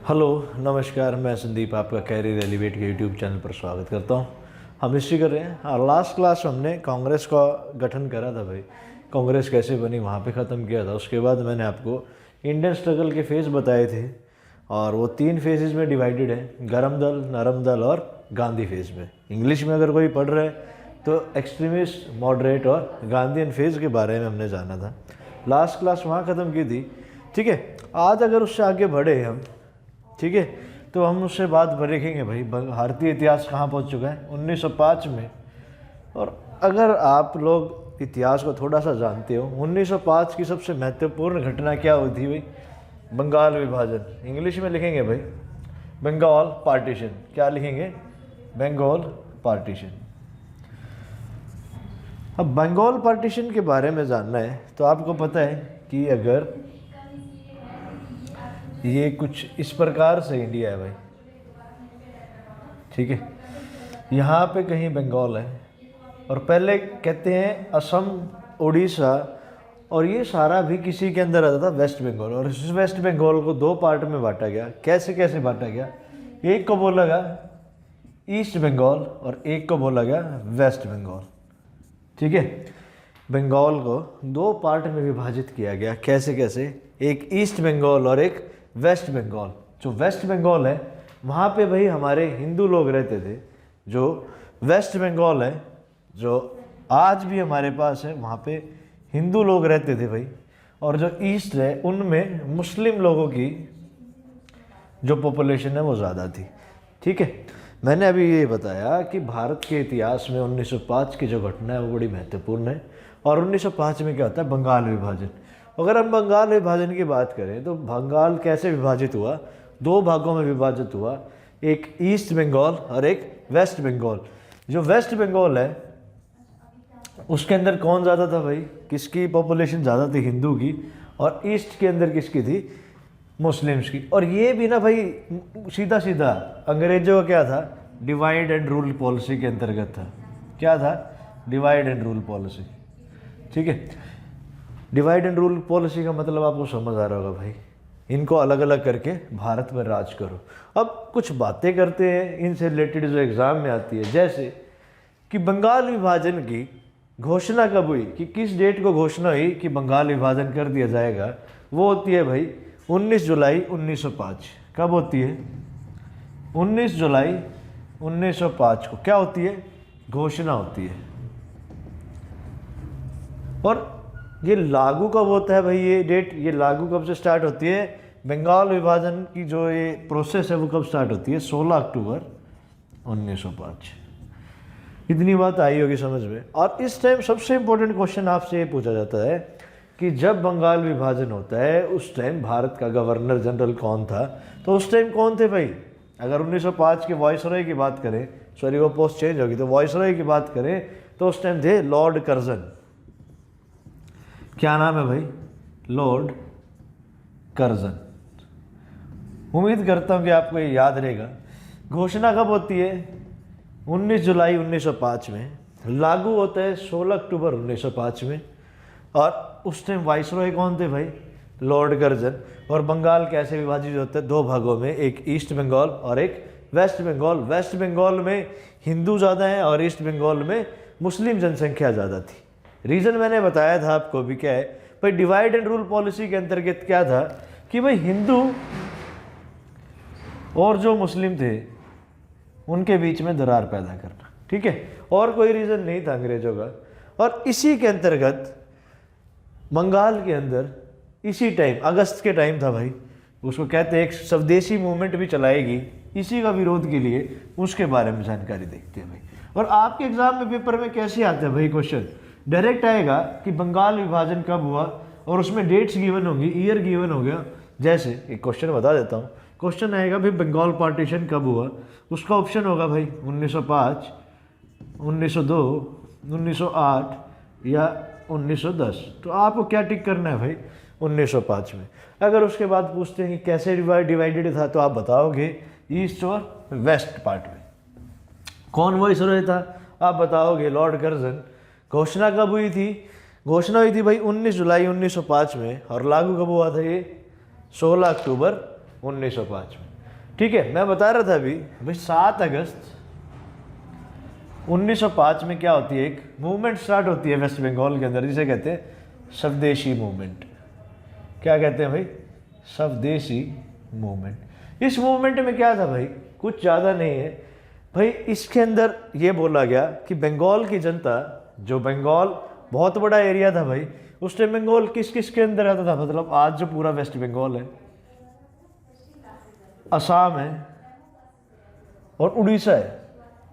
Hello नमस्कार, मैं संदीप आपका कैरियर एलिवेट के यूट्यूब चैनल पर स्वागत करता हूं। हम हिस्ट्री कर रहे हैं। हाँ, लास्ट क्लास हमने कांग्रेस का गठन करा था भाई, कांग्रेस कैसे बनी वहाँ पे ख़त्म किया था। उसके बाद मैंने आपको इंडियन स्ट्रगल के फेज़ बताए थे और वो 3 फेजेज़ में डिवाइडेड है, गरम दल, नरम दल और गांधी फेज़ में। इंग्लिश में अगर कोई पढ़ रहा है तो एक्सट्रीमिस्ट, मॉडरेट और गांधीयन फेज़ के बारे में हमने जाना था। लास्ट क्लास वहाँ ख़त्म की थी, ठीक है। आज अगर उससे आगे बढ़े हम, ठीक है, तो हम उससे बात देखेंगे भाई भारतीय इतिहास कहाँ पहुँच चुका है 1905 में। और अगर आप लोग इतिहास को थोड़ा सा जानते हो, 1905 की सबसे महत्वपूर्ण घटना क्या हुई थी भाई? बंगाल विभाजन। इंग्लिश में लिखेंगे भाई बंगाल पार्टीशन। क्या लिखेंगे? बंगाल पार्टीशन। अब बंगाल पार्टीशन के बारे में जानना है तो आपको पता है कि अगर ये कुछ इस प्रकार से इंडिया है भाई, ठीक है, यहाँ पे कहीं बंगाल है और पहले कहते हैं असम, उड़ीसा, और ये सारा भी किसी के अंदर आता था, वेस्ट बंगाल। और इस वेस्ट बंगाल को 2 पार्ट में बांटा गया। कैसे कैसे बांटा गया? एक को बोला गया ईस्ट बंगाल और एक को बोला गया वेस्ट बंगाल, ठीक है। बंगाल को 2 पार्ट में विभाजित किया गया। कैसे कैसे? एक ईस्ट बंगाल और एक वेस्ट बंगाल। जो वेस्ट बंगाल है वहाँ पे भाई हमारे हिंदू लोग रहते थे। जो वेस्ट बंगाल है, जो आज भी हमारे पास है, वहाँ पे हिंदू लोग रहते थे भाई। और जो ईस्ट है उनमें मुस्लिम लोगों की जो पॉपुलेशन है वो ज़्यादा थी, ठीक है। मैंने अभी ये बताया कि भारत के इतिहास में 1905 की जो घटना है वो बड़ी महत्वपूर्ण है। और 1905 में क्या होता है? बंगाल विभाजन। अगर हम बंगाल विभाजन की बात करें तो बंगाल कैसे विभाजित हुआ? 2 भागों में विभाजित हुआ, एक ईस्ट बंगाल और एक वेस्ट बंगाल। जो वेस्ट बंगाल है उसके अंदर कौन ज़्यादा था भाई? किसकी पॉपुलेशन ज़्यादा थी? हिंदू की। और ईस्ट के अंदर किसकी थी? मुस्लिम्स की। और ये भी ना भाई सीधा सीधा अंग्रेजों का क्या था? डिवाइड एंड रूल पॉलिसी के अंतर्गत था। क्या था? डिवाइड एंड रूल पॉलिसी, ठीक है। डिवाइड एंड रूल पॉलिसी का मतलब आपको समझ आ रहा होगा भाई, इनको अलग अलग करके भारत में राज करो। अब कुछ बातें करते हैं इनसे रिलेटेड जो एग्ज़ाम में आती है, जैसे कि बंगाल विभाजन की घोषणा कब हुई, कि किस डेट को घोषणा हुई कि बंगाल विभाजन कर दिया जाएगा? वो होती है भाई 19 जुलाई 1905। कब होती है? 19 जुलाई 1905 को क्या होती है? घोषणा होती है। और ये लागू कब होता है भाई? ये डेट, ये लागू कब से स्टार्ट होती है? बंगाल विभाजन की जो ये प्रोसेस है वो कब स्टार्ट होती है? 16 अक्टूबर 1905। इतनी बात आई होगी समझ में। और इस टाइम सबसे इम्पोर्टेंट क्वेश्चन आपसे ये पूछा जाता है कि जब बंगाल विभाजन होता है उस टाइम भारत का गवर्नर जनरल कौन था? तो उस टाइम कौन थे भाई? अगर 1905 के वायसरॉय की बात करें, सॉरी वो पोस्ट चेंज होगी, तो वायसरॉय की बात करें तो उस टाइम थे लॉर्ड कर्जन। क्या नाम है भाई? Lord Curzon. उम्मीद करता हूँ कि आपको ये याद रहेगा। घोषणा कब होती है? 19 जुलाई 1905 में। लागू होता है 16 अक्टूबर 1905 में। और उस टाइम वाइसरॉय कौन थे भाई? Lord Curzon. और बंगाल कैसे विभाजित होता है? 2 भागों में, एक ईस्ट बंगाल और एक वेस्ट बंगाल। वेस्ट बंगाल में हिंदू ज़्यादा हैं और ईस्ट बंगाल में मुस्लिम जनसंख्या ज़्यादा थी। रीज़न मैंने बताया था आपको भी, क्या है भाई? डिवाइड एंड रूल पॉलिसी के अंतर्गत क्या था कि भाई हिंदू और जो मुस्लिम थे उनके बीच में दरार पैदा करना, ठीक है। और कोई रीज़न नहीं था अंग्रेजों का। और इसी के अंतर्गत बंगाल के अंदर इसी टाइम, अगस्त के टाइम था भाई, उसको कहते हैं एक स्वदेशी मूवमेंट भी चलाएगी इसी का विरोध के लिए। उसके बारे में जानकारी देखते हैं भाई। और आपके एग्जाम में पेपर में कैसे आता है भाई क्वेश्चन? डायरेक्ट आएगा कि बंगाल विभाजन कब हुआ और उसमें डेट्स गिवन होंगी, ईयर गिवन हो गया। जैसे एक क्वेश्चन बता देता हूँ। क्वेश्चन आएगा भाई बंगाल पार्टीशन कब हुआ? उसका ऑप्शन होगा भाई 1905, 1902, 1908 या 1910। तो आपको क्या टिक करना है भाई? 1905 में। अगर उसके बाद पूछते हैं कि कैसे डिवाइडेड था, तो आप बताओगे ईस्ट और वेस्ट पार्ट में। कौन वाइसरॉय था? आप बताओगे लॉर्ड कर्जन। घोषणा कब हुई थी? घोषणा हुई थी भाई 19 जुलाई 1905 में। और लागू कब हुआ था ये? 16 अक्टूबर 1905 में। ठीक है, मैं बता रहा था अभी भाई 7 अगस्त 1905 में क्या होती है, एक मूवमेंट स्टार्ट होती है वेस्ट बंगाल के अंदर जिसे कहते हैं स्वदेशी मूवमेंट। क्या कहते हैं भाई? स्वदेशी मूवमेंट। इस मूवमेंट में क्या था भाई, कुछ ज़्यादा नहीं है भाई। इसके अंदर ये बोला गया कि बंगाल की जनता, जो बंगाल बहुत बड़ा एरिया था भाई, उस टाइम बंगाल किस किस के अंदर आता था, मतलब आज जो पूरा वेस्ट बंगाल है, असम है और उड़ीसा है,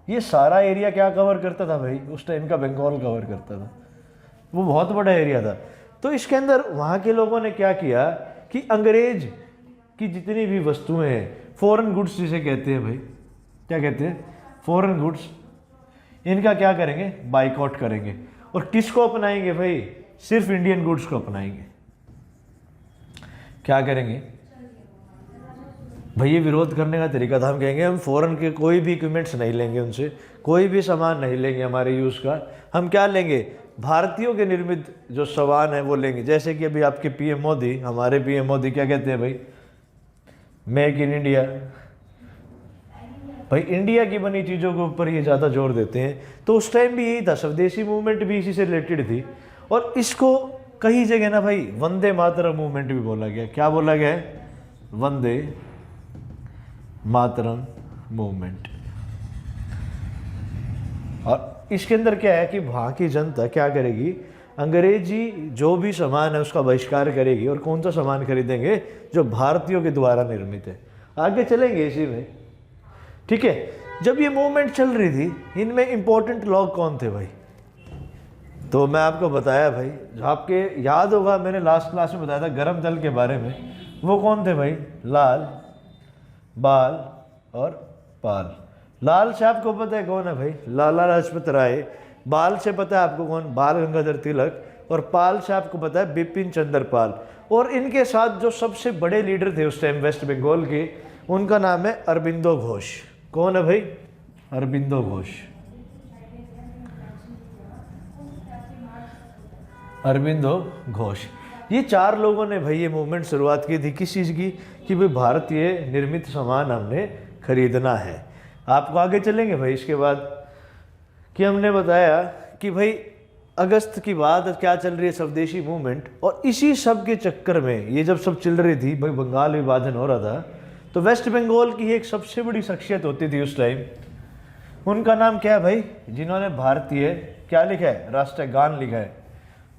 ये सारा एरिया क्या कवर करता था भाई, उस टाइम का बंगाल कवर करता था। वो बहुत बड़ा एरिया था। तो इसके अंदर वहाँ के लोगों ने क्या किया कि अंग्रेज की जितनी भी वस्तुएं हैं, फॉरेन गुड्स जिसे कहते हैं भाई, क्या कहते हैं, फॉरेन गुड्स, इनका क्या करेंगे, बाइकआउट करेंगे। और किसको अपनाएंगे भाई? सिर्फ इंडियन गुड्स को अपनाएंगे। क्या करेंगे भाई? ये विरोध करने का तरीका था। हम कहेंगे हम फॉरेन के कोई भी इक्विपमेंट्स नहीं लेंगे, उनसे कोई भी सामान नहीं लेंगे हमारे यूज़ का। हम क्या लेंगे? भारतीयों के निर्मित जो सामान है वो लेंगे। जैसे कि अभी आपके पीएम मोदी, हमारे पीएम मोदी क्या कहते हैं भाई? Make in India. भाई इंडिया की बनी चीज़ों के ऊपर ये ज़्यादा जोर देते हैं। तो उस टाइम भी यही था, स्वदेशी मूवमेंट भी इसी से रिलेटेड थी। और इसको कई जगह ना भाई वंदे मातरम मूवमेंट भी बोला गया। क्या बोला गया है? वंदे मातरम मूवमेंट। और इसके अंदर क्या है कि वहाँ की जनता क्या करेगी, अंग्रेजी जो भी सामान है उसका बहिष्कार करेगी और कौन सा सामान खरीदेंगे? जो भारतीयों के द्वारा निर्मित है। आगे चलेंगे इसी में, ठीक है। जब ये मूवमेंट चल रही थी, इनमें इंपॉर्टेंट लोग कौन थे भाई? तो मैं आपको बताया भाई, जो आपके याद होगा मैंने लास्ट क्लास में बताया था गरम दल के बारे में। वो कौन थे भाई? लाल, बाल और पाल। लाल से आपको पता है कौन है भाई? लाला लाजपत राय। बाल से पता है आपको कौन? बाल गंगाधर तिलक। और पाल से आपको पता है बिपिन चंद्र पाल। और इनके साथ जो सबसे बड़े लीडर थे उस टाइम वेस्ट बंगाल के, उनका नाम है अरबिंदो घोष। कौन है भाई? अरबिंदो घोष। अरबिंदो घोष। ये 4 लोगों ने भाई ये मूवमेंट शुरुआत की थी। किस चीज़ की? कि भाई भारतीय निर्मित सामान हमने खरीदना है। आपको आगे चलेंगे भाई इसके बाद कि हमने बताया कि भाई अगस्त की बात क्या चल रही है, स्वदेशी मूवमेंट। और इसी सब के चक्कर में ये जब सब चल रही थी भाई, बंगाल विभाजन हो रहा था, तो वेस्ट बंगाल की एक सबसे बड़ी शख्सियत होती थी उस टाइम। उनका नाम क्या है भाई? जिन्होंने भारतीय क्या लिखा है, राष्ट्रगान लिखा है,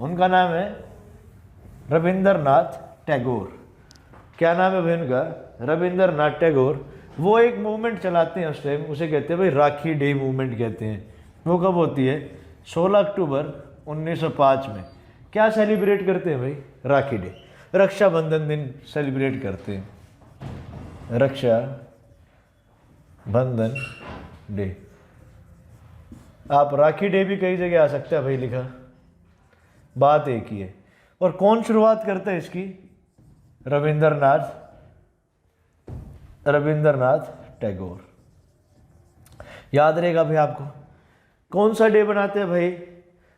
उनका नाम है रविंद्रनाथ टैगोर। क्या नाम है भाई उनका? रविंद्रनाथ टैगोर। वो एक मूवमेंट चलाते हैं उस टाइम, उसे कहते हैं भाई राखी डे मूवमेंट कहते हैं। वो कब होती है? 16 अक्टूबर 1905 में। क्या सेलिब्रेट करते हैं भाई? राखी डे, रक्षाबंधन दिन सेलिब्रेट करते हैं, रक्षा बंधन डे। आप राखी डे भी कई जगह आ सकते हैं भाई लिखा, बात एक ही है। और कौन शुरुआत करता है इसकी? रविंद्रनाथ टैगोर। याद रहेगा भाई आपको। कौन सा डे बनाते हैं भाई?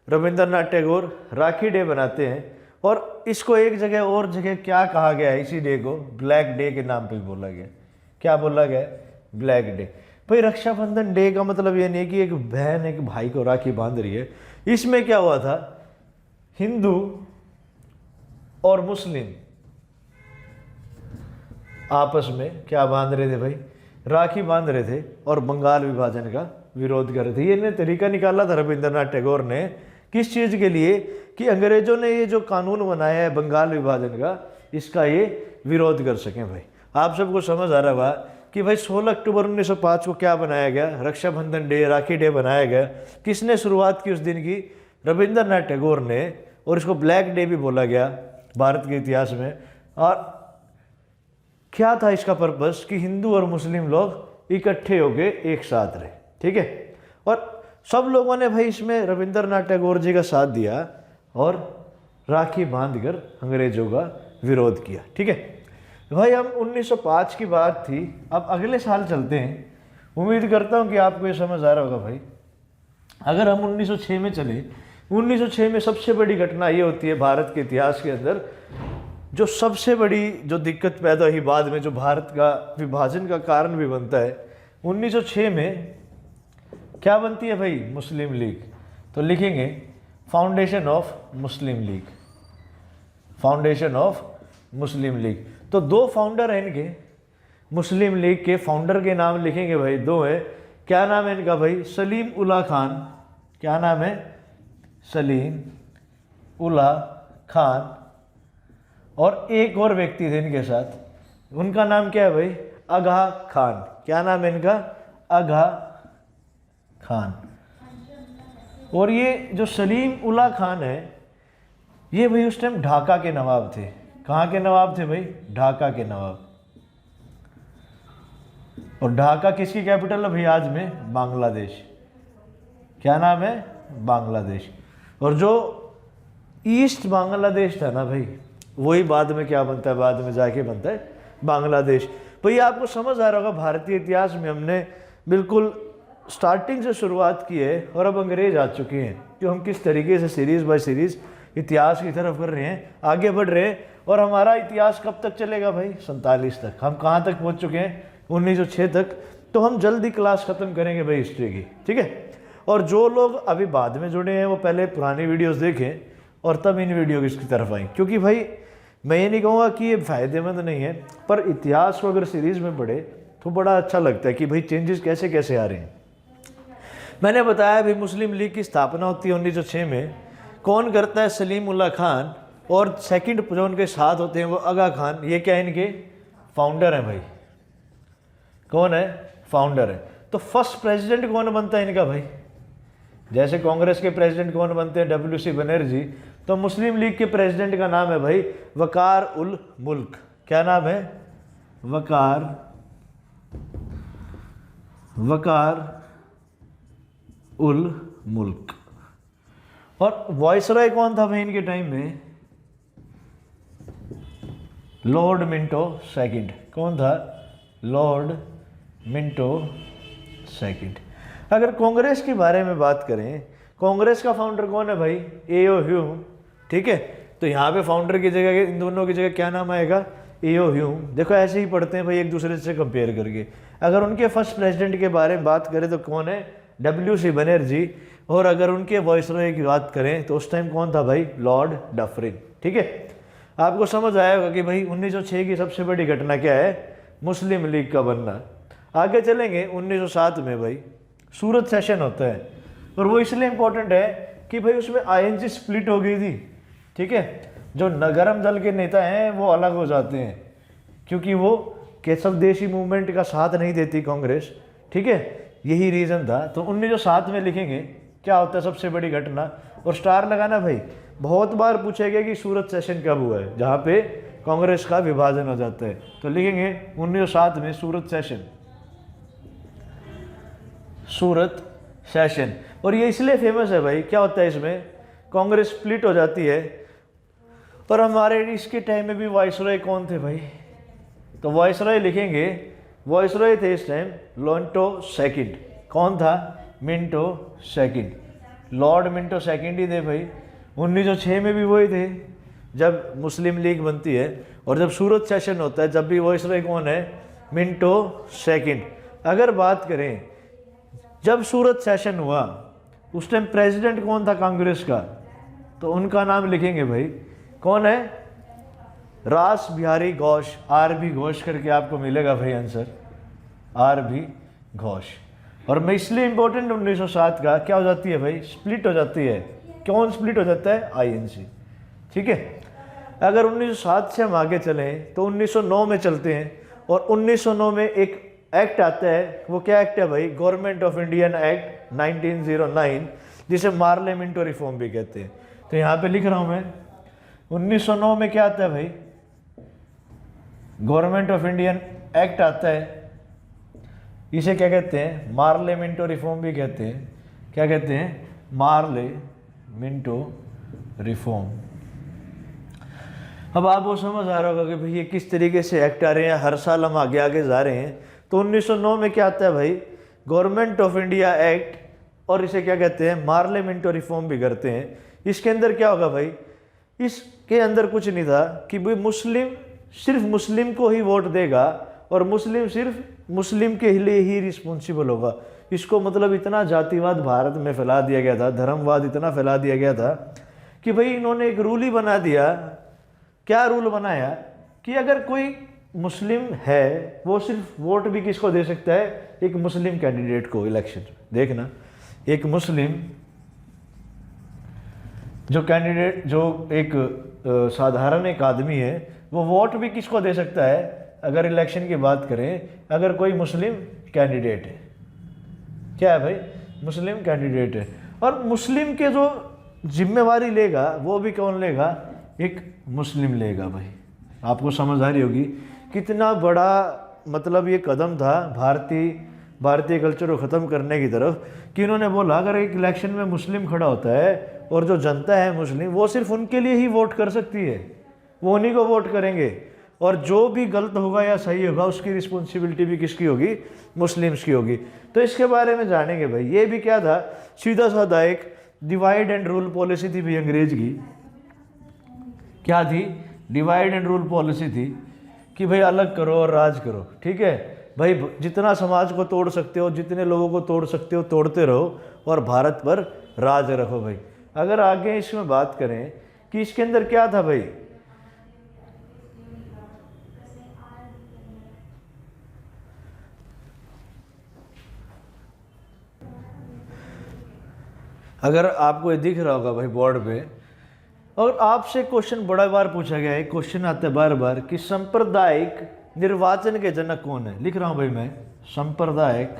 रविंद्रनाथ टैगोर राखी डे बनाते हैं। और इसको एक जगह और जगह क्या कहा गया है? इसी डे को ब्लैक डे के नाम पे बोला गया। क्या बोला गया? Black day. भाई रक्षाबंधन डे का मतलब ये नहीं कि एक बहन एक भाई को राखी बांध रही है। इसमें क्या हुआ था, हिंदू और मुस्लिम आपस में क्या बांध रहे थे भाई? राखी बांध रहे थे और बंगाल विभाजन का विरोध कर रहे थे। ये तरीका निकाला था रविंद्रनाथ टैगोर ने, किस चीज़ के लिए? कि अंग्रेजों ने ये जो कानून बनाया है बंगाल विभाजन का, इसका ये विरोध कर सकें भाई। आप सबको समझ आ रहा होगा कि भाई 16 अक्टूबर 1905 को क्या बनाया गया? रक्षाबंधन डे, राखी डे बनाया गया। किसने शुरुआत की उस दिन की? रविंद्रनाथ टैगोर ने। और इसको ब्लैक डे भी बोला गया भारत के इतिहास में। और क्या था इसका पर्पस? कि हिंदू और मुस्लिम लोग इकट्ठे होके एक साथ रहे, ठीक है। और सब लोगों ने भाई इसमें रविंद्रनाथ टैगोर जी का साथ दिया और राखी बांधकर अंग्रेजों का विरोध किया, ठीक है भाई। हम 1905 की बात थी, अब अगले साल चलते हैं। उम्मीद करता हूँ कि आपको ये समझ आ रहा होगा भाई। अगर हम 1906 में चले, 1906 में सबसे बड़ी घटना ये होती है भारत के इतिहास के अंदर, जो सबसे बड़ी जो दिक्कत पैदा हुई बाद में, जो भारत का विभाजन का कारण भी बनता है, 1906 में क्या बनती है भाई? मुस्लिम लीग। तो लिखेंगे foundation of Muslim league, foundation of Muslim league. तो दो फाउंडर हैं इनके, मुस्लिम लीग के फाउंडर के नाम लिखेंगे भाई, दो है। क्या नाम है इनका भाई? सलीम उल्लाह खान। क्या नाम है? सलीम उल्लाह खान। और एक और व्यक्ति थे इनके साथ, उनका नाम क्या है भाई? आगा खान। क्या नाम है इनका? आगा खान। और ये जो सलीम उल्लाह खान है, ये भाई उस टाइम ढाका के नवाब थे। कहाँ के नवाब थे भाई? ढाका के नवाब। और ढाका किसकी कैपिटल है भाई आज में? बांग्लादेश। क्या नाम है? बांग्लादेश। और जो ईस्ट बांग्लादेश था ना भाई, वही बाद में क्या बनता है? बाद में जाके बनता है बांग्लादेश। भाई आपको समझ आ रहा होगा, भारतीय इतिहास में हमने बिल्कुल स्टार्टिंग से शुरुआत की है और अब अंग्रेज आ चुके हैं, जो हम किस तरीके से सीरीज बाय सीरीज इतिहास की तरफ कर रहे हैं, आगे बढ़ रहे हैं। और हमारा इतिहास कब तक चलेगा भाई? 47 तक। हम कहाँ तक पहुँच चुके हैं? 1906 तक। तो हम जल्दी क्लास ख़त्म करेंगे भाई हिस्ट्री की, ठीक है। और जो लोग अभी बाद में जुड़े हैं वो पहले पुरानी वीडियोस देखें और तब इन वीडियो की तरफ आएँ, क्योंकि भाई मैं ये नहीं कहूँगा कि ये फ़ायदेमंद नहीं है, पर इतिहास को अगर सीरीज़ में पढ़े तो बड़ा अच्छा लगता है कि भाई चेंजेस कैसे कैसे आ रहे हैं। मैंने बताया भाई मुस्लिम लीग की स्थापना होती है 1906 में। कौन करता है? सलीम उल्लाह खान। और सेकंड जो उनके साथ होते हैं वो आगा खान। ये क्या है? इनके फाउंडर हैं भाई। कौन है? फाउंडर है। तो फर्स्ट प्रेसिडेंट कौन बनता है इनका भाई? जैसे कांग्रेस के प्रेसिडेंट कौन बनते हैं? WC बनर्जी। तो मुस्लिम लीग के प्रेसिडेंट का नाम है भाई वकार उल मुल्क। क्या नाम है? वकार उल मुल्क। और वॉइसरॉय कौन था भाई इनके टाइम में? Lord Minto second. कौन था? Lord Minto second. अगर कांग्रेस के बारे में बात करें, कांग्रेस का फाउंडर कौन है भाई? A.O. ह्यूम, ठीक है। तो यहाँ पे फाउंडर की जगह, इन दोनों की जगह क्या नाम आएगा? A.O. ह्यूम। देखो ऐसे ही पढ़ते हैं भाई एक दूसरे से कंपेयर करके। अगर उनके फर्स्ट प्रेसिडेंट के बारे में बात करें तो कौन है? WC बनर्जी। और अगर उनके वॉइसरॉय की बात करें तो उस टाइम कौन था भाई? लॉर्ड डफरिन, ठीक है। आपको समझ आया होगा कि भाई 1906 की सबसे बड़ी घटना क्या है? मुस्लिम लीग का बनना। आगे चलेंगे 1907 में भाई सूरत सेशन होता है, और वो इसलिए इम्पोर्टेंट है कि भाई उसमें INC स्प्लिट हो गई थी, ठीक है। जो नगरम दल के नेता हैं वो अलग हो जाते हैं, क्योंकि वो केशव देशी मूवमेंट का साथ नहीं देती कांग्रेस, ठीक है। यही रीज़न था। तो 1907 में लिखेंगे क्या होता है सबसे बड़ी घटना, और स्टार लगाना भाई। बहुत बार पूछा गया कि सूरत सेशन कब हुआ है, जहाँ पे कांग्रेस का विभाजन हो जाता है। तो लिखेंगे 1907 में सूरत सेशन, सूरत सेशन। और ये इसलिए फेमस है भाई, क्या होता है इसमें? कांग्रेस स्प्लिट हो जाती है। और हमारे इसके टाइम में भी वाइसरॉय कौन थे भाई? तो वाइसरॉय लिखेंगे, वाइसरॉय थे इस टाइम मिंटो सेकंड। कौन था? Minto second. Lord Minto second ही थे भाई। 1906 में भी वही थे जब मुस्लिम लीग बनती है, और जब सूरत सेशन होता है जब भी वाइसरॉय कौन है? Minto second. अगर बात करें जब सूरत सेशन हुआ उस टाइम प्रेसिडेंट कौन था कांग्रेस का? तो उनका नाम लिखेंगे भाई। कौन है? रास बिहारी घोष। RB घोष करके आपको मिलेगा भाई आंसर, RB घोष। और मैं इसलिए इंपॉर्टेंट 1907 का क्या हो जाती है भाई? स्प्लिट हो जाती है। कौन स्प्लिट हो जाता है? INC, ठीक है। अगर 1907 से हम आगे चलें तो 1909 में चलते हैं, और 1909 में एक एक्ट आता है। वो क्या एक्ट है भाई? गवर्नमेंट ऑफ इंडियन एक्ट 1909, जिसे मार्ले मिंटो रिफॉर्म भी कहते हैं। तो यहाँ पे लिख रहा हूँ मैं 1909 में क्या आता है भाई? गवर्नमेंट ऑफ इंडियन एक्ट आता है। इसे क्या कहते हैं? मार्ले मिंटो रिफॉर्म भी कहते हैं। क्या कहते हैं? Morley Minto reform. अब आपको समझ आ रहा होगा कि भाई ये किस तरीके से एक्ट आ रहे हैं, हर साल हम आगे आगे जा रहे हैं। तो 1909 में क्या आता है भाई? गवर्नमेंट ऑफ इंडिया एक्ट, और इसे क्या कहते हैं? मार्ले मिंटो रिफॉर्म भी करते हैं। इसके अंदर क्या होगा भाई? इसके अंदर कुछ नहीं था कि भाई मुस्लिम सिर्फ मुस्लिम को ही वोट देगा और मुस्लिम सिर्फ मुस्लिम के लिए ही रिस्पॉन्सिबल होगा। इसको मतलब इतना जातिवाद भारत में फैला दिया गया था, धर्मवाद इतना फैला दिया गया था कि भाई इन्होंने एक रूल ही बना दिया। क्या रूल बनाया कि अगर कोई मुस्लिम है वो सिर्फ वोट भी किसको दे सकता है, एक मुस्लिम कैंडिडेट को इलेक्शन में। देखना, एक मुस्लिम जो कैंडिडेट, जो एक साधारण एक आदमी है, वो वोट भी किसको दे सकता है अगर इलेक्शन की बात करें, अगर कोई मुस्लिम कैंडिडेट है। क्या है भाई, मुस्लिम कैंडिडेट है। और मुस्लिम के जो जिम्मेवारी लेगा वो भी कौन लेगा, एक मुस्लिम लेगा। भाई आपको समझ आ रही होगी कितना बड़ा मतलब ये कदम था भारतीय कल्चर को ख़त्म करने की तरफ, कि इन्होंने बोला अगर एक इलेक्शन में मुस्लिम खड़ा होता है और जो जनता है मुस्लिम, वो सिर्फ उनके लिए ही वोट कर सकती है, वो उन्हीं को वोट करेंगे, और जो भी गलत होगा या सही होगा उसकी रिस्पॉन्सिबिलिटी भी किसकी होगी, मुस्लिम्स की होगी। तो इसके बारे में जानेंगे भाई। ये भी क्या था, सीधा साधा एक डिवाइड एंड रूल पॉलिसी थी भी अंग्रेज की। क्या थी, डिवाइड एंड रूल पॉलिसी थी कि भाई अलग करो और राज करो। ठीक है भाई, जितना समाज को तोड़ सकते हो, जितने लोगों को तोड़ सकते हो तोड़ते रहो और भारत पर राज रखो। भाई अगर आगे इसमें बात करें कि इसके अंदर क्या था भाई, अगर आपको ये दिख रहा होगा भाई बोर्ड पे, और आपसे क्वेश्चन बड़ा बार पूछा गया है, क्वेश्चन आता है बार बार कि सांप्रदायिक निर्वाचन के जनक कौन है। लिख रहा हूं भाई मैं, सांप्रदायिक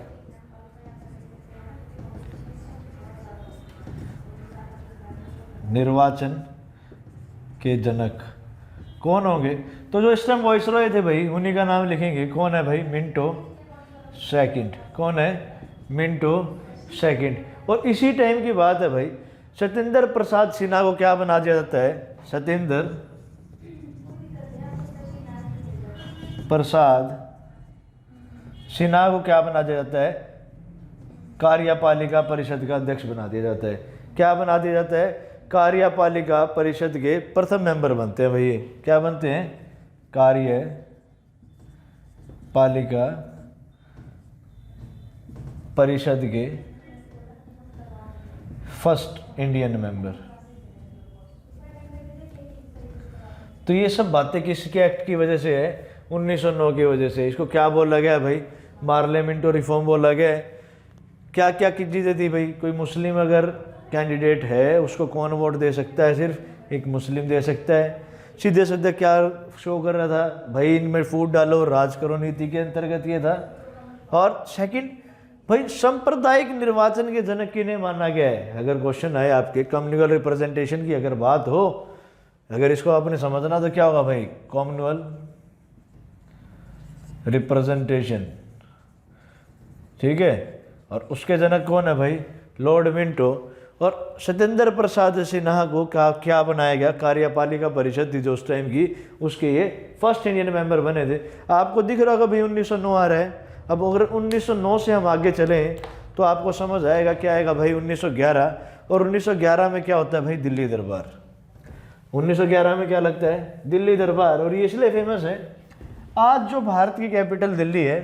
निर्वाचन के जनक कौन होंगे। तो जो इस टाइम वाइसरॉय थे भाई, उन्हीं का नाम लिखेंगे। कौन है भाई, मिंटो सेकंड। कौन है, मिंटो सेकंड। और इसी टाइम की बात है भाई, सत्येंद्र प्रसाद सिन्हा को क्या बना दिया जाता है, सत्येंद्र प्रसाद सिन्हा को क्या बना दिया जाता है, कार्यपालिका परिषद का अध्यक्ष बना दिया जाता है। क्या बना दिया जाता है, कार्यपालिका परिषद के प्रथम मेंबर बनते हैं भाई। क्या बनते हैं, कार्यपालिका परिषद के फर्स्ट इंडियन मेंबर। तो ये सब बातें किसके एक्ट की वजह से है, 1909 की वजह से। इसको क्या बोला गया भाई, पार्लियामेंटो रिफॉर्म बोला गया है। क्या क्या की चीज़ें थी भाई, कोई मुस्लिम अगर कैंडिडेट है उसको कौन वोट दे सकता है, सिर्फ एक मुस्लिम दे सकता है। सीधे सीधे क्या शो कर रहा था भाई, इनमें फूट डालो राज करो नीति के अंतर्गत ये था। और सेकंड भाई, सांप्रदायिक निर्वाचन के जनक किन्हें माना गया है। अगर क्वेश्चन आए आपके कम्युनल रिप्रेजेंटेशन की अगर बात हो, अगर इसको आपने समझना तो क्या होगा भाई, कम्युनल रिप्रेजेंटेशन। ठीक है, और उसके जनक कौन है भाई, लॉर्ड मिंटो। और सत्येंद्र प्रसाद सिन्हा को क्या बनाया गया, कार्यपालिका परिषद थी जो उस टाइम की, उसके ये फर्स्ट इंडियन मेंबर बने थे। आपको दिख रहा होगा भाई 1909 आ रहा है। अब अगर 1909 से हम आगे चलें तो आपको समझ आएगा क्या आएगा भाई, 1911। और 1911 में क्या होता है भाई, दिल्ली दरबार। 1911 में क्या लगता है, दिल्ली दरबार। और ये इसलिए फेमस है, आज जो भारत की कैपिटल दिल्ली है,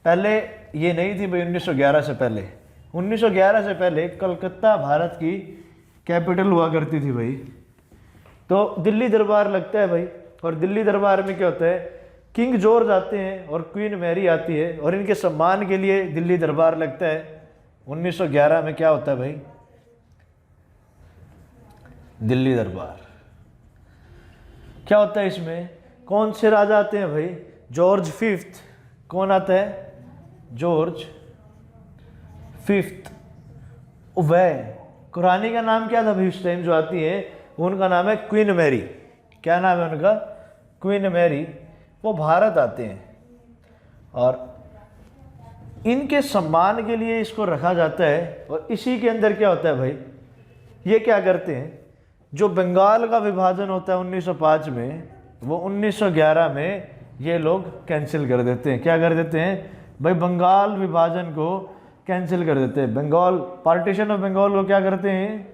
पहले ये नहीं थी भाई। 1911 से पहले, 1911 से पहले कलकत्ता भारत की कैपिटल हुआ करती थी भाई। तो दिल्ली दरबार लगता है भाई। और दिल्ली दरबार में क्या होता है, किंग जॉर्ज आते हैं और क्वीन मैरी आती है, और इनके सम्मान के लिए दिल्ली दरबार लगता है। 1911 में क्या होता है भाई, दिल्ली दरबार। क्या होता है इसमें, कौन से राजा आते हैं भाई, जॉर्ज फिफ्थ। कौन आता है, जॉर्ज फिफ्थ। वह रानी का नाम क्या था भाई उस टाइम जो आती है, उनका नाम है क्वीन मैरी। क्या नाम है उनका, क्वीन मैरी। वो भारत आते हैं और इनके सम्मान के लिए इसको रखा जाता है। और इसी के अंदर क्या होता है भाई, ये क्या करते हैं, जो बंगाल का विभाजन होता है 1905 में, वो 1911 में ये लोग कैंसिल कर देते हैं। क्या कर देते हैं भाई, बंगाल विभाजन को कैंसिल कर देते हैं। बंगाल, पार्टीशन ऑफ बंगाल को क्या करते हैं,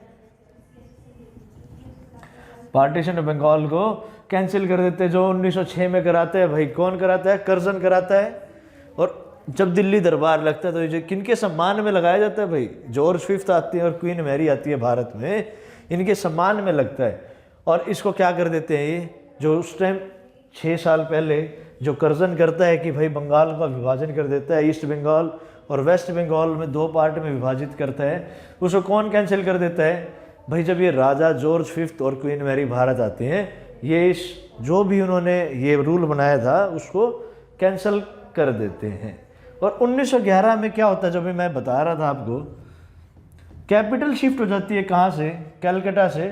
पार्टीशन ऑफ बंगाल को कैंसिल कर देते हैं, जो 1906 में कराते हैं भाई। कौन कराता है? कर्जन कराता है। और जब दिल्ली दरबार लगता है तो ये किनके सम्मान में लगाया जाता है भाई? जॉर्ज फिफ्थ आती है और क्वीन मैरी आती है भारत में, इनके सम्मान में लगता है। और इसको क्या कर देते हैं, ये जो उस टाइम 6 साल पहले जो कर्जन करता है कि भाई बंगाल का विभाजन कर देता है, ईस्ट बंगाल और वेस्ट बंगाल में 2 पार्ट में विभाजित करता है, उसको कौन कैंसिल कर देता है भाई? जब ये राजा जॉर्ज फिफ्थ और क्वीन मैरी भारत आते हैं, ये इस जो भी उन्होंने ये रूल बनाया था उसको कैंसिल कर देते हैं। और 1911 में क्या होता है, जो भी मैं बता रहा था आपको, कैपिटल शिफ्ट हो जाती है कहाँ से? कलकत्ता से।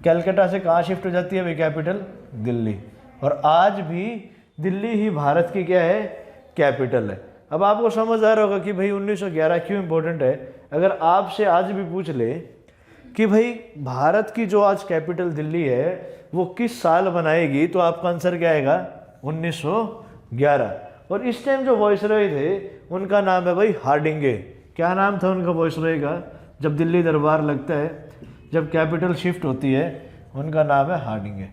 कलकत्ता से कहाँ शिफ्ट हो जाती है भाई? कैपिटल दिल्ली। और आज भी दिल्ली ही भारत की क्या है? कैपिटल है। अब आपको समझ आ रहा होगा कि भाई 1911 क्यों इंपॉर्टेंट है। अगर आपसे आज भी पूछ ले कि भाई भारत की जो आज कैपिटल दिल्ली है वो किस साल बनाएगी, तो आपका आंसर क्या आएगा? 1911। और इस टाइम जो वॉइसरॉय थे उनका नाम है भाई हार्डिंगे। क्या नाम था उनका वॉइसरॉय का? जब दिल्ली दरबार लगता है, जब कैपिटल शिफ्ट होती है, उनका नाम है हार्डिंगे।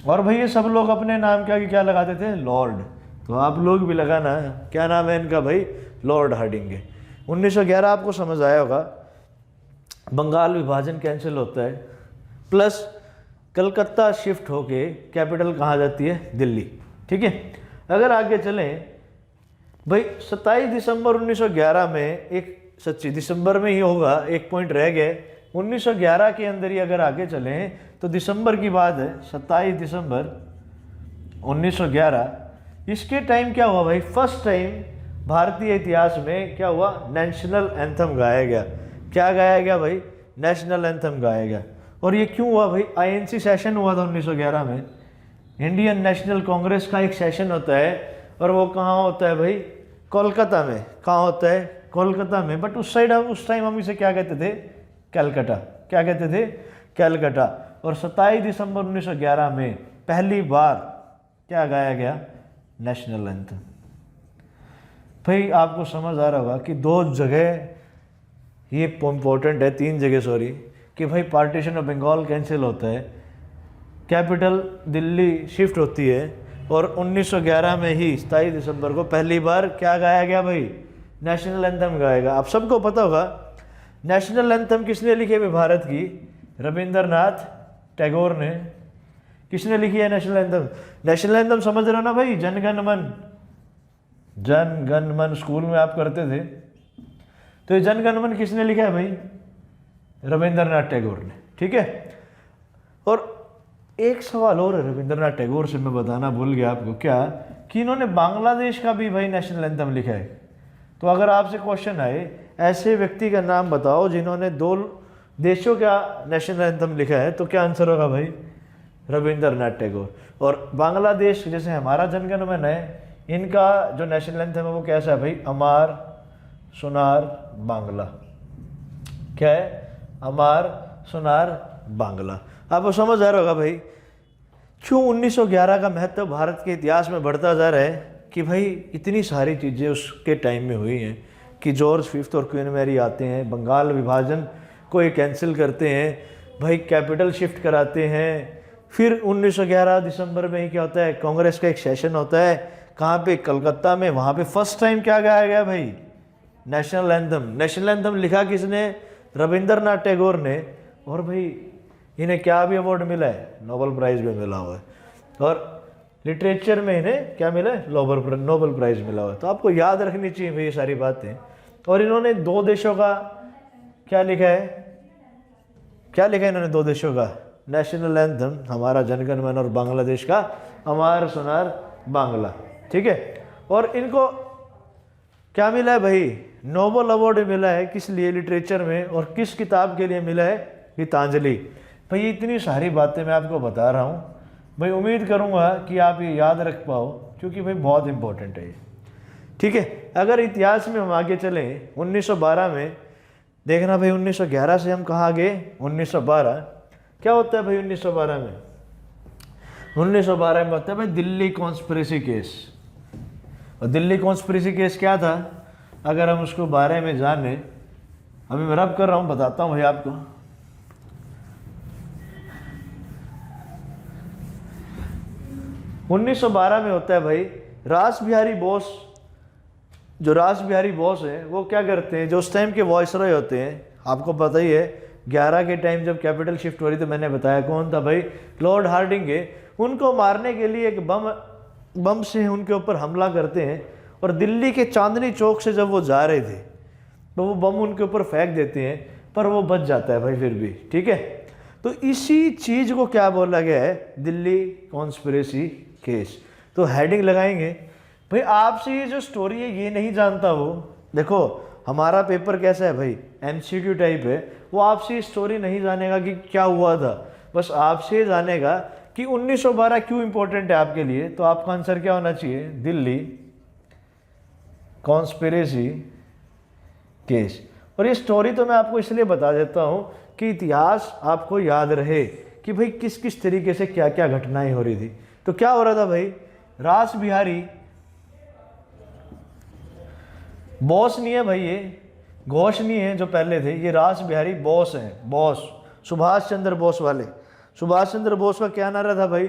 और भाई ये सब लोग अपने नाम क्या लगाते थे? लॉर्ड। तो आप लोग भी लगाना, क्या नाम है इनका भाई? लॉर्ड हार्डिंगे। 1911 आपको समझ आया होगा। बंगाल विभाजन कैंसिल होता है, प्लस कलकत्ता शिफ्ट होके कैपिटल कहाँ जाती है? दिल्ली। ठीक है। अगर आगे चलें भाई, 27 दिसंबर 1911 में, एक सच्ची दिसंबर में ही होगा, एक पॉइंट रह गए, 1911 के अंदर ही अगर आगे चलें तो दिसंबर की बात है, 27 दिसंबर 1911। इसके टाइम क्या हुआ भाई? फर्स्ट टाइम भारतीय इतिहास में क्या हुआ? नेशनल एंथम गाया गया। क्या गाया गया भाई? नेशनल एंथम गाया गया। और ये क्यों हुआ भाई? आईएनसी सेशन हुआ था 1911 में, इंडियन नेशनल कांग्रेस का एक सेशन होता है, और वो कहाँ होता है भाई? कोलकाता में। कहाँ होता है? कोलकाता में। बट उस टाइम हम इसे क्या कहते थे? कलकत्ता। क्या कहते थे? कलकत्ता। और 27 दिसंबर 1911 में पहली बार क्या गाया गया? National anthem. भाई आपको समझ आ रहा होगा कि 2 जगह ये इम्पोर्टेंट है, 3 जगह सॉरी, कि भाई पार्टीशन ऑफ बंगाल कैंसिल होता है, कैपिटल दिल्ली शिफ्ट होती है, और 1911 में ही 27 दिसंबर को पहली बार क्या गाया गया भाई? नेशनल एंथम गाएगा। आप सबको पता होगा नेशनल एंथम किसने लिखी है भारत की? रविंद्रनाथ टैगोर ने। किसने लिखी है नेशनल एंथम? नेशनल एंथम समझ रहे हो ना भाई? जन गण मन। जन गण मन स्कूल में आप करते थे, तो ये जन गण मन किसने लिखा है भाई? रविंद्रनाथ टैगोर ने। ठीक है। और एक सवाल और है रविंद्रनाथ टैगोर से, मैं बताना भूल गया आपको, क्या कि इन्होंने बांग्लादेश का भी भाई नेशनल एंथम लिखा है। तो अगर आपसे क्वेश्चन आए ऐसे व्यक्ति का नाम बताओ जिन्होंने 2 देशों का नेशनल एंथम लिखा है, तो क्या आंसर होगा भाई? रविंद्रनाथ टैगोर। और बांग्लादेश जैसे हमारा जनगण मन है, इनका जो नेशनल एंथम है वो कैसा है भाई? अमार सुनार बांग्ला। क्या है? अमार सुनार बांग्ला। आपको समझ आ रहा होगा भाई क्यों 1911 का महत्व भारत के इतिहास में बढ़ता जा रहा है, कि भाई इतनी सारी चीज़ें उसके टाइम में हुई हैं कि जॉर्ज फिफ्थ और क्वीन मैरी आते हैं, बंगाल विभाजन को ये कैंसिल करते हैं, भाई कैपिटल शिफ्ट कराते हैं। फिर 1911 दिसंबर में ही क्या होता है? कांग्रेस का एक सेशन होता है, कहाँ पे? कलकत्ता में। वहाँ पे फर्स्ट टाइम क्या गाया गया भाई? National anthem. नेशनल एंथम लिखा किसने? रविंद्रनाथ टैगोर ने। और भाई इन्हें क्या भी अवार्ड मिला है? नोबेल प्राइज़ भी मिला हुआ है। और लिटरेचर में इन्हें क्या मिला है? नोबेल प्राइज़ मिला हुआ है। तो आपको याद रखनी चाहिए भाई ये सारी बातें। और इन्होंने 2 देशों का क्या लिखा है? क्या लिखा है इन्होंने 2 देशों का? नेशनल एंथम हमारा जनगण मन, और बांग्लादेश का अमार सुनार बांग्ला। ठीक है। और इनको क्या मिला है भाई? नोबेल अवार्ड मिला है। किस लिए? लिटरेचर में। और किस किताब के लिए मिला है? गीतांजलि। भाई इतनी सारी बातें मैं आपको बता रहा हूँ भाई, उम्मीद करूँगा कि आप ये याद रख पाओ, क्योंकि भाई बहुत इंपॉर्टेंट है ये। ठीक है। अगर इतिहास में हम आगे चलें 1912 में, देखना भाई 1911 से हम कहाँ गए? 1912। क्या होता है भाई 1912 में? 1912 में होता है भाई दिल्ली कॉन्स्पिरेसी केस। और दिल्ली कॉन्स्पिरेसी केस क्या था? अगर हम उसको बारे में जाने, अभी मैं रब कर रहा हूँ, बताता हूँ भाई आपको। 1912 में होता है भाई, रास बिहारी बोस, जो रास बिहारी बोस है वो क्या करते हैं, जो उस टाइम के वॉइसरॉय होते हैं, आपको पता ही है 11 के टाइम जब कैपिटल शिफ्ट हो रही तो मैंने बताया कौन था भाई, लॉर्ड हार्डिंगे, उनको मारने के लिए एक बम से उनके ऊपर हमला करते हैं और दिल्ली के चांदनी चौक से जब वो जा रहे थे तो वो बम उनके ऊपर फेंक देते हैं, पर वो बच जाता है भाई फिर भी, ठीक है। तो इसी चीज़ को क्या बोला गया है, दिल्ली कॉन्स्पिरेसी केस। तो हेडिंग लगाएंगे भाई, आपसे ये जो स्टोरी है ये नहीं जानता वो, देखो हमारा पेपर कैसा है भाई, एमसीक्यू टाइप है, वो आपसे ये स्टोरी नहीं जानेगा कि क्या हुआ था, बस आपसे जानेगा कि 1912 क्यों इंपॉर्टेंट है आपके लिए। तो आपका आंसर क्या होना चाहिए, दिल्ली कॉन्स्पिरेसी केस। और ये स्टोरी तो मैं आपको इसलिए बता देता हूँ कि इतिहास आपको याद रहे कि भाई किस किस तरीके से क्या क्या घटनाएं हो रही थी। तो क्या हो रहा था भाई, रास बिहारी बोस नहीं है भाई, ये घोष नहीं है जो पहले थे, ये रास बिहारी बोस हैं, बॉस सुभाष चंद्र बोस वाले। सुभाष चंद्र बोस का क्या नारा था भाई,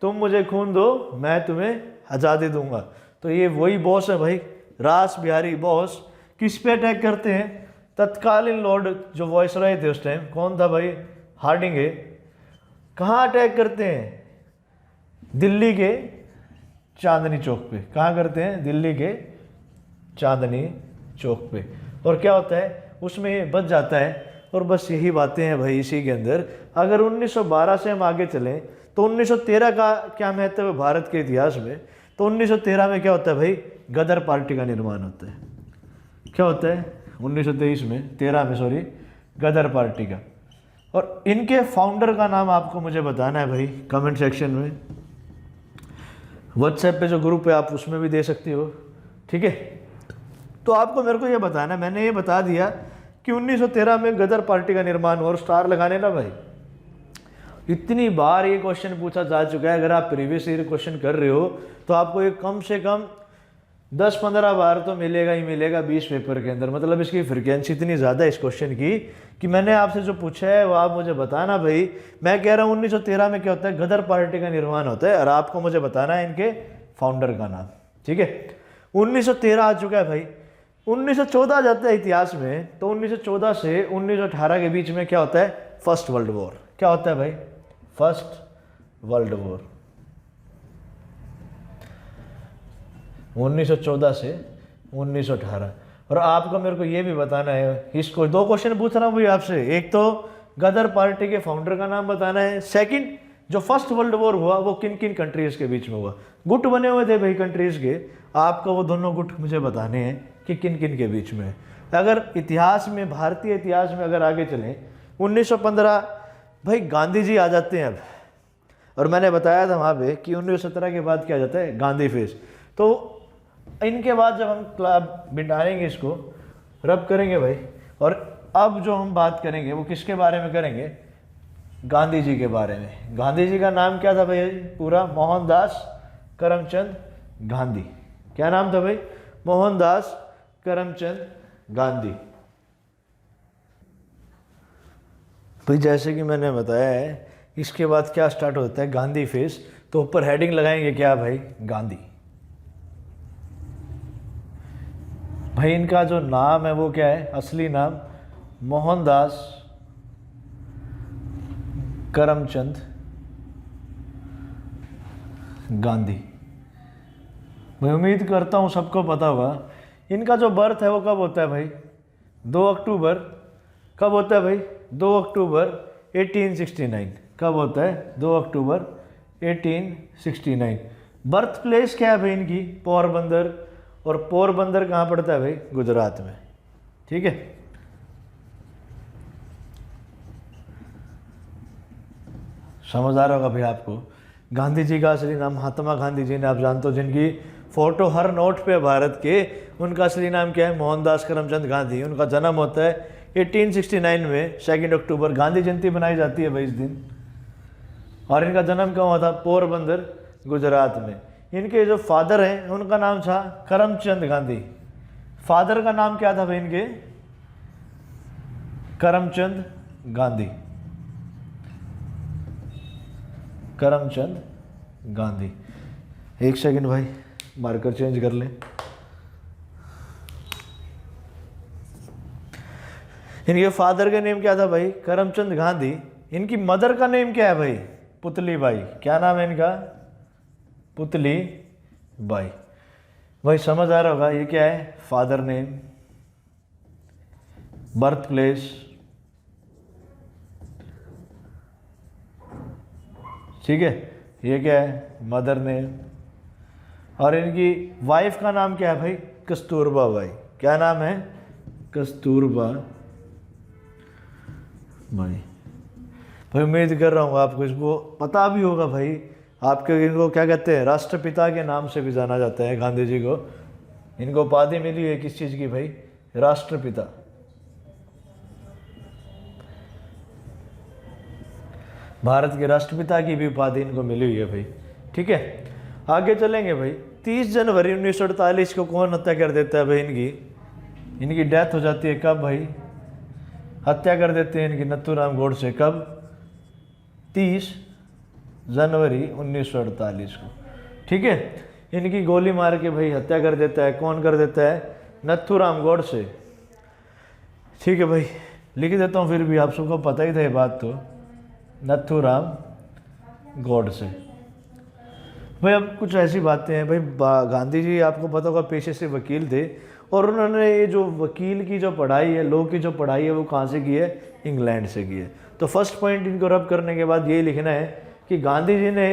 तुम मुझे खून दो मैं तुम्हें आज़ादी दूंगा। तो ये वही बॉस है भाई, रास बिहारी बोस। किस पे अटैक करते हैं, तत्कालीन लॉर्ड जो वॉइसरॉय थे उस टाइम, कौन था भाई, हार्डिंगे। कहाँ अटैक करते हैं, दिल्ली के चांदनी चौक पे। कहाँ करते हैं, दिल्ली के चांदनी चौक पे। और क्या होता है उसमें, ये बच जाता है। और बस यही बातें हैं भाई इसी के अंदर। अगर 1912 से हम आगे चलें तो 1913 का क्या महत्व है भारत के इतिहास में। तो 1913 में क्या होता है भाई, गदर पार्टी का निर्माण होता है। क्या होता है 1923 में, 13 में सॉरी, गदर पार्टी का। और इनके फाउंडर का नाम आपको मुझे बताना है भाई कमेंट सेक्शन में, व्हाट्सएप पे जो ग्रुप है आप उसमें भी दे सकते हो, ठीक है। तो आपको मेरे को ये बताना है, मैंने ये बता दिया कि 1913 में गदर पार्टी का निर्माण और स्टार लगाने ना भाई। इतनी बार ये क्वेश्चन पूछा जा चुका है, अगर आप प्रीवियस ईयर क्वेश्चन कर रहे हो तो आपको ये कम से कम 10-15 बार तो मिलेगा ही मिलेगा 20 पेपर के अंदर। मतलब इसकी फ्रिक्वेंसी इतनी ज़्यादा है इस क्वेश्चन की कि मैंने आपसे जो पूछा है वो आप मुझे बताना भाई। मैं कह रहा हूँ 1913 में क्या होता है, गदर पार्टी का निर्माण होता है और आपको मुझे बताना है इनके फाउंडर का नाम, ठीक है। 1913 आ चुका है भाई, 1914 जाता है इतिहास में। तो 1914 से 1918 के बीच में क्या होता है, फर्स्ट वर्ल्ड वॉर। क्या होता है भाई, फर्स्ट वर्ल्ड वॉर 1914 से 1918। और आपको मेरे को ये भी बताना है, इसको 2 क्वेश्चन पूछ रहा हूँ भाई आपसे। एक तो गदर पार्टी के फाउंडर का नाम बताना है, सेकंड जो फर्स्ट वर्ल्ड वॉर हुआ वो किन किन कंट्रीज के बीच में हुआ। गुट बने हुए थे भाई कंट्रीज के, आपको वो दोनों गुट मुझे बताने हैं कि किन किन के बीच में। अगर इतिहास में, भारतीय इतिहास में अगर आगे चलें, 1915 भाई गांधी जी आ जाते हैं अब। और मैंने बताया था वहाँ पे कि 1917 के बाद क्या आ जाता है, गांधी फेज। तो इनके बाद जब हम क्लब बिठाएंगे, इसको रब करेंगे भाई। और अब जो हम बात करेंगे वो किसके बारे में करेंगे, गांधी जी के बारे में। गांधी जी का नाम क्या था भाई पूरा, मोहनदास करमचंद गांधी। क्या नाम था भाई, मोहनदास करमचंद गांधी। भाई जैसे कि मैंने बताया है, इसके बाद क्या स्टार्ट होता है, गांधी फेज। तो ऊपर हेडिंग लगाएंगे क्या भाई, गांधी। भाई इनका जो नाम है वो क्या है, असली नाम मोहनदास करमचंद गांधी। मैं उम्मीद करता हूँ सबको पता होगा। इनका जो बर्थ है वो कब होता है भाई, 2 अक्टूबर। कब होता है भाई, 2 अक्टूबर 1869। कब होता है, 2 अक्टूबर 1869। बर्थ प्लेस क्या है भाई इनकी, पोरबंदर। और पोरबंदर कहाँ पड़ता है भाई, गुजरात में, ठीक है। समझ आ रहा होगा भाई आपको। गांधी जी का असली नाम, महात्मा गांधी जी ने आप जानते हो, जिनकी फोटो हर नोट पे भारत के, उनका असली नाम क्या है, मोहनदास करमचंद गांधी। उनका जन्म होता है 1869 में, 2 अक्टूबर। गांधी जयंती बनाई जाती है भाई इस दिन। और इनका जन्म कहाँ हुआ था, पोरबंदर गुजरात में। इनके जो फादर हैं उनका नाम था करमचंद गांधी। फादर का नाम क्या था भाई इनके, करमचंद गांधी। करमचंद गांधी। एक सेकंड भाई, मार्कर चेंज कर लें। इनके फादर का नेम क्या था भाई? करमचंद गांधी। इनकी मदर का नेम क्या है भाई? पुतली बाई। क्या नाम है इनका? पुतली बाई। भाई समझ आ रहा होगा ये क्या है? फादर नेम, बर्थ प्लेस, ठीक है। ये क्या है? Mother name. और इनकी वाइफ का नाम क्या है भाई? कस्तूरबा बाई। क्या नाम है? कस्तूरबा भाई। भाई उम्मीद कर रहा हूँ आपको इसको पता भी होगा भाई। आपके इनको क्या कहते हैं? राष्ट्रपिता के नाम से भी जाना जाता है गांधी जी को। इनको उपाधि मिली है किस चीज़ की भाई? राष्ट्रपिता। भारत के राष्ट्रपिता की भी उपाधि इनको मिली हुई है भाई, ठीक है। आगे चलेंगे भाई। 30 जनवरी 1948 को कौन हत्या कर देता है भाई? इनकी डेथ हो जाती है कब भाई? हत्या कर देते हैं इनकी नथुराम गोडसे। कब? 30 जनवरी 1948 को, ठीक है। इनकी गोली मार के भाई हत्या कर देता है। कौन कर देता है? नथुराम गोडसे, ठीक है भाई। लिख देता हूँ, फिर भी आप सबको पता ही था ये बात तो। नथुराम गोडसे भाई। अब कुछ ऐसी बातें हैं भाई, गांधी जी आपको पता होगा पेशे से वकील थे, और उन्होंने ये जो वकील की जो पढ़ाई है, लॉ की जो पढ़ाई है, वो कहाँ से की है? इंग्लैंड से की है। तो फर्स्ट पॉइंट इनको रब करने के बाद ये लिखना है कि गांधी जी ने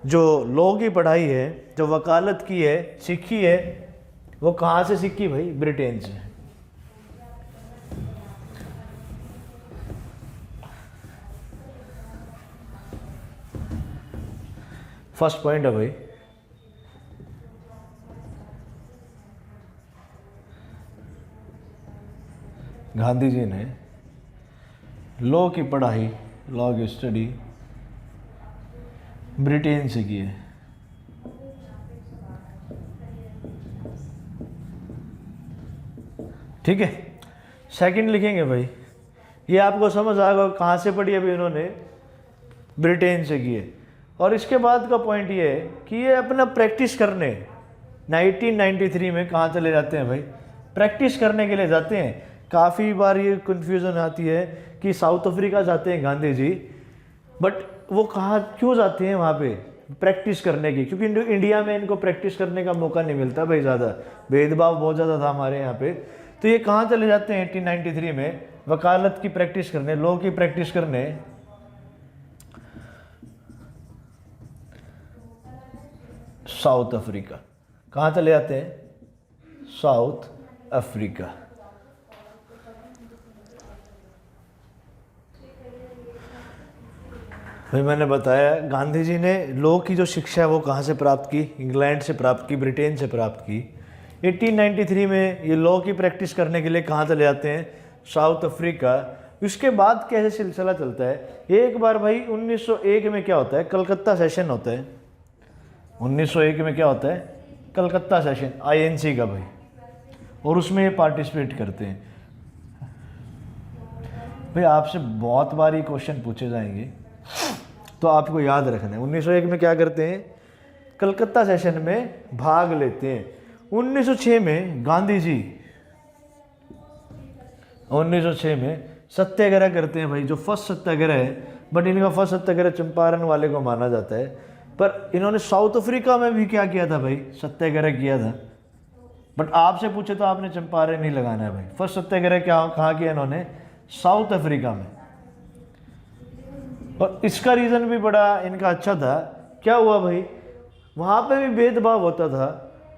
जो लॉ की पढ़ाई है, जो वकालत की है, सीखी है, वो कहाँ से सीखी भाई? ब्रिटेन से। फर्स्ट पॉइंट है भाई। गांधी जी ने लॉ की पढ़ाई, लॉ की स्टडी ब्रिटेन से की है, ठीक है। सेकंड लिखेंगे भाई, ये आपको समझ आएगा कहाँ से पढ़ी अभी इन्होंने? ब्रिटेन से की है। और इसके बाद का पॉइंट ये है कि ये अपना प्रैक्टिस करने 1993 में कहाँ चले जाते हैं भाई? प्रैक्टिस करने के लिए जाते हैं। काफ़ी बार ये कन्फ्यूज़न आती है कि साउथ अफ्रीका जाते हैं गांधी जी, बट वो कहाँ क्यों जाते हैं वहाँ पे? प्रैक्टिस करने की, क्योंकि इंडिया में इनको प्रैक्टिस करने का मौका नहीं मिलता भाई, ज़्यादा भेदभाव बहुत ज़्यादा था हमारे यहाँ पे। तो ये कहाँ चले जाते हैं 1893 में? वकालत की प्रैक्टिस करने, लॉ की प्रैक्टिस करने साउथ अफ्रीका। कहाँ चले जाते हैं? South Africa. भाई मैंने बताया गांधी जी ने लॉ की जो शिक्षा है वो कहाँ से प्राप्त की? इंग्लैंड से प्राप्त की, ब्रिटेन से प्राप्त की। 1893 में ये लॉ की प्रैक्टिस करने के लिए कहाँ चले जाते हैं? South Africa. उसके बाद कैसे सिलसिला चलता है? एक बार भाई 1901 में क्या होता है? कलकत्ता सेशन होता है। 1901 में क्या होता है? कलकत्ता सेशन, INC का भाई, और उसमें ये पार्टिसिपेट करते हैं। भाई आपसे बहुत बार ये क्वेश्चन पूछे जाएंगे, तो आपको याद रखना है। 1901 में क्या करते हैं? कलकत्ता सेशन में भाग लेते हैं। 1906 में गांधी जी 1906 में सत्याग्रह करते हैं भाई, जो फर्स्ट सत्याग्रह है। बट इनका फर्स्ट सत्याग्रह चंपारण वाले को माना जाता है, पर इन्होंने साउथ अफ्रीका में भी क्या किया था भाई? सत्याग्रह किया था। बट आपसे पूछे तो आपने चंपारण नहीं लगाना है भाई। फर्स्ट सत्याग्रह क्या कहाँ किया इन्होंने? साउथ अफ्रीका में। और इसका रीज़न भी बड़ा इनका अच्छा था। क्या हुआ भाई? वहाँ पे भी भेदभाव होता था,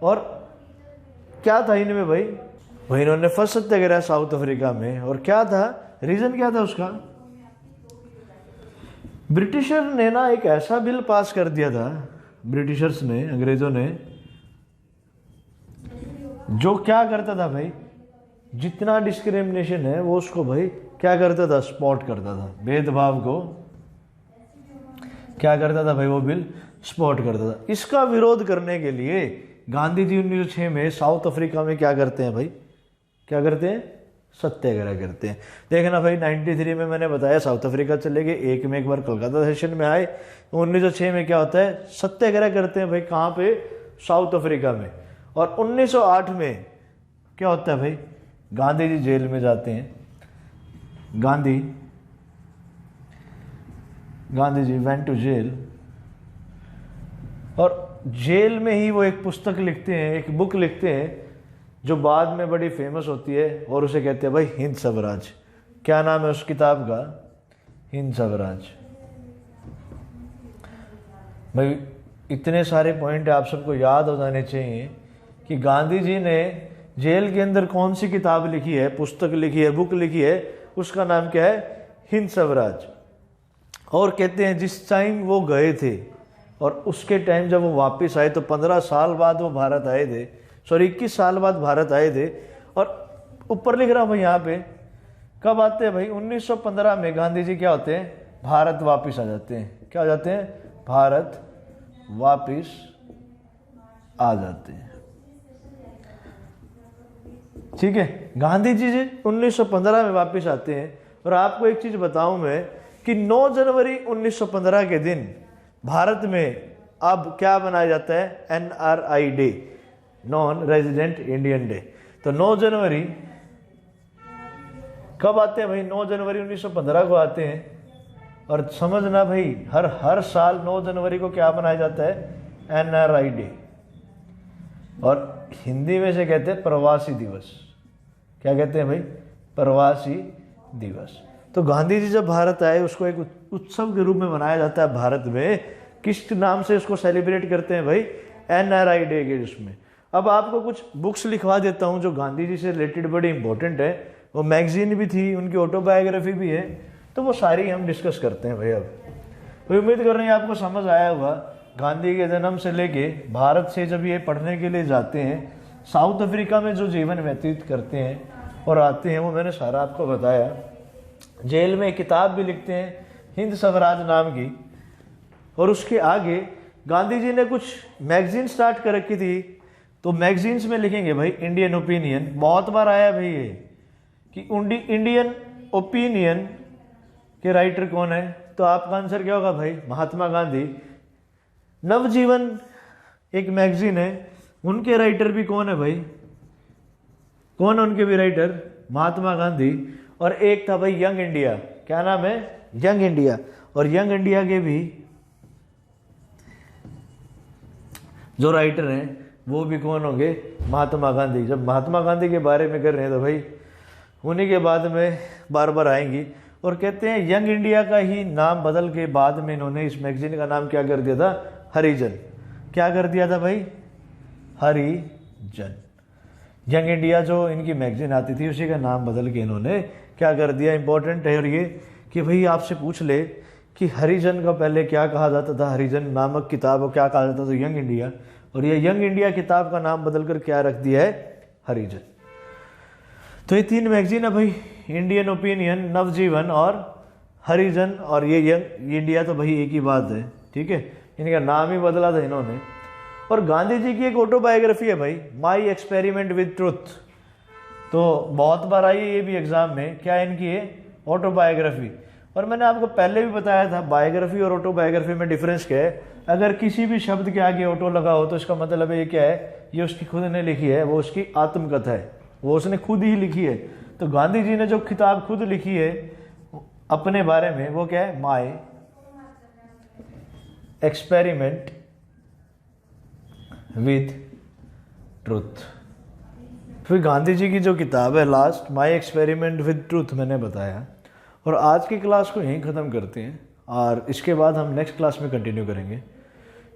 और क्या था इनमें भाई? वही इन्होंने फर्स्ट सत्याग्रह साउथ अफ्रीका में, और क्या था रीज़न? क्या था उसका? ब्रिटिशर ने ना एक ऐसा बिल पास कर दिया था, ब्रिटिशर्स ने, अंग्रेजों ने, जो क्या करता था भाई? जितना डिस्क्रिमिनेशन है वो उसको भाई क्या करता था? स्पॉट करता था। भेदभाव को क्या करता था भाई? वो बिल स्पॉट करता था। इसका विरोध करने के लिए गांधी जी 1906 में साउथ अफ्रीका में क्या करते हैं भाई? क्या करते हैं? सत्याग्रह करते हैं। देखना भाई 93 में मैंने बताया साउथ अफ्रीका चले गए, एक में एक बार कलकत्ता सेशन में आए। 1906 में क्या होता है, सत्याग्रह करते हैं भाई, कहाँ पे, साउथ अफ्रीका में। और 1908 में क्या होता है भाई, गांधी जी जेल में जाते हैं। Gandhi ji went to jail, और जेल में ही वो एक पुस्तक लिखते हैं, एक बुक लिखते हैं जो बाद में बड़ी फेमस होती है, और उसे कहते हैं भाई हिंद स्वराज। क्या नाम है उस किताब का, हिंद स्वराज। भाई इतने सारे पॉइंट आप सबको याद हो जाने चाहिए कि गांधी जी ने जेल के अंदर कौन सी किताब लिखी है, पुस्तक लिखी है, बुक लिखी है, उसका नाम क्या है, हिंद स्वराज। और कहते हैं जिस टाइम वो गए थे और उसके टाइम जब वो वापस आए तो 15 साल बाद वो भारत आए थे, सॉरी 21 साल बाद भारत आए थे। और ऊपर लिख रहा हूँ भाई यहाँ पे, कब आते हैं भाई, 1915 में गांधी जी क्या होते हैं, भारत वापस आ जाते हैं। क्या हो जाते हैं, भारत वापस आ जाते हैं। ठीक है, गांधी जी 1915 में वापस आते हैं। और आपको एक चीज बताऊं मैं कि 9 जनवरी 1915 के दिन भारत में अब क्या बनाया जाता है, NRI day, non resident Indian day. तो 9 जनवरी कब आते हैं भाई, 9 जनवरी 1915 को आते हैं। और समझना भाई हर साल 9 जनवरी को क्या मनाया जाता है, NRI डे। और हिंदी में से कहते हैं प्रवासी दिवस। क्या कहते हैं भाई, प्रवासी दिवस। तो गांधी जी जब भारत आए उसको एक उत्सव के रूप में मनाया जाता है भारत में। किस नाम से उसको सेलिब्रेट करते हैं भाई, NRI डे के उसमें। अब आपको कुछ बुक्स लिखवा देता हूं जो गांधी जी से रिलेटेड बड़ी इंपॉर्टेंट है। वो मैगजीन भी थी, उनकी ऑटोबायोग्राफी भी है, तो वो सारी हम डिस्कस करते हैं भाई। अब तो उम्मीद कर रहे हैं आपको समझ आया होगा। गांधी के जन्म से लेके भारत से जब ये पढ़ने के लिए जाते हैं, साउथ अफ्रीका में जो जीवन व्यतीत करते हैं और आते हैं, वो मैंने सारा आपको बताया। जेल में एक किताब भी लिखते हैं हिंद स्वराज नाम की। और उसके आगे गांधी जी ने कुछ मैगजीन स्टार्ट कर रखी थी, तो मैगजीन्स में लिखेंगे भाई इंडियन ओपिनियन, बहुत बार आया भाई ये कि इंडियन ओपिनियन के राइटर कौन है, तो आपका आंसर क्या होगा भाई, महात्मा गांधी। नवजीवन एक मैगजीन है, उनके राइटर भी कौन है भाई, कौन है उनके भी राइटर, महात्मा गांधी। और एक था भाई यंग इंडिया, क्या नाम है, यंग इंडिया। और यंग इंडिया के भी जो राइटर हैं वो भी कौन होंगे, महात्मा गांधी। जब महात्मा गांधी के बारे में कर रहे हैं तो भाई उन्हीं के बाद में बार बार आएंगी। और कहते हैं यंग इंडिया का ही नाम बदल के बाद में इन्होंने इस मैगजीन का नाम क्या कर दिया था, हरिजन। क्या कर दिया था भाई, हरिजन। यंग इंडिया जो इनकी मैगजीन आती थी उसी का नाम बदल के इन्होंने क्या कर दिया। इंपॉर्टेंट है और ये कि भाई आपसे पूछ ले कि हरिजन का पहले क्या कहा जाता था, हरिजन नामक किताब को क्या कहा जाता था, यंग इंडिया। और ये यंग इंडिया किताब का नाम बदलकर क्या रख दिया है, हरिजन। तो ये 3 मैगजीन है भाई, इंडियन ओपिनियन, नवजीवन और हरिजन। और ये यंग इंडिया तो भाई एक ही बात है, ठीक है, इनका नाम ही बदला था इन्होंने। और गांधी जी की एक ऑटोबायोग्राफी है भाई, माई एक्सपेरिमेंट विद ट्रुथ। तो बहुत बार आई है ये भी एग्जाम में, क्या इनकी है, ऑटोबायोग्राफी। और मैंने आपको पहले भी बताया था बायोग्राफी और ऑटोबायोग्राफी में डिफरेंस क्या है। अगर किसी भी शब्द के आगे ऑटो लगा हो तो इसका मतलब है ये क्या है, ये उसकी खुद ने लिखी है, वो उसकी आत्मकथा है, वो उसने खुद ही लिखी है। तो गांधी जी ने जो किताब खुद लिखी है अपने बारे में, वो क्या है, माई एक्सपेरिमेंट विद ट्रुथ। फिर गांधी जी की जो किताब है last, my experiment with truth, मैंने बताया। और आज की क्लास को यहीं ख़त्म करते हैं और इसके बाद हम नेक्स्ट क्लास में कंटिन्यू करेंगे,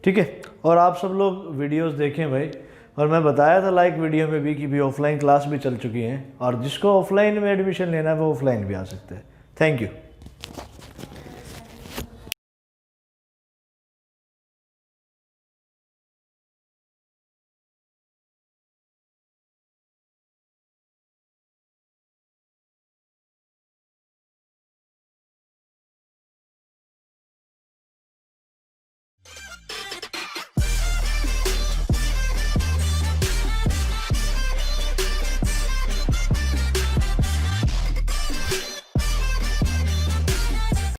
ठीक है। और आप सब लोग वीडियोस देखें भाई। और मैं बताया था लाइक वीडियो में भी कि भी ऑफलाइन क्लास भी चल चुकी हैं, और जिसको ऑफलाइन में एडमिशन लेना है वो ऑफलाइन भी आ सकते हैं। Thank you.